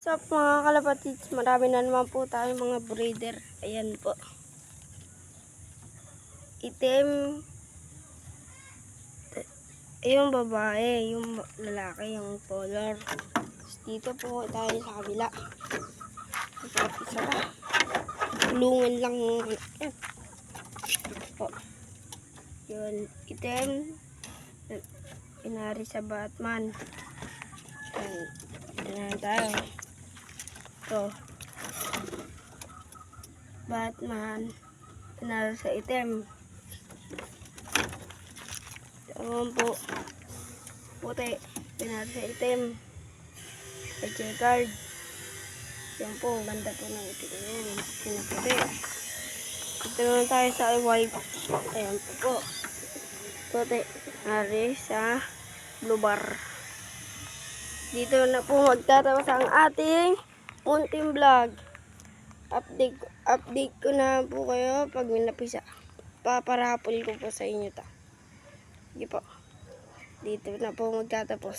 So mga kalapatids, marami na naman po tayo mga breeder. Ayan po. Itim. Yung babae, yung lalaki, yung polar. Dito po tayo sa kabila. Isa pa. Tulungan lang. Yan. Po. Yun. Itim. Inari sa Batman. Yan. Yan tayo. Ito. Batman. Inari sa itim. Ayan po. Puti. Pinari sa itim. Checkered. Yan po. Ganda po ng itim. Ayan. Pinaputi. Ito naman tayo sa white. Ayan po. Puti. Pinari sa blue bar. Dito na po magtatapos ang ating munting vlog. Update ko na po kayo pag may napisa. Paparapol ko po sa inyo ta. Sige po. Dito na po magtatapos.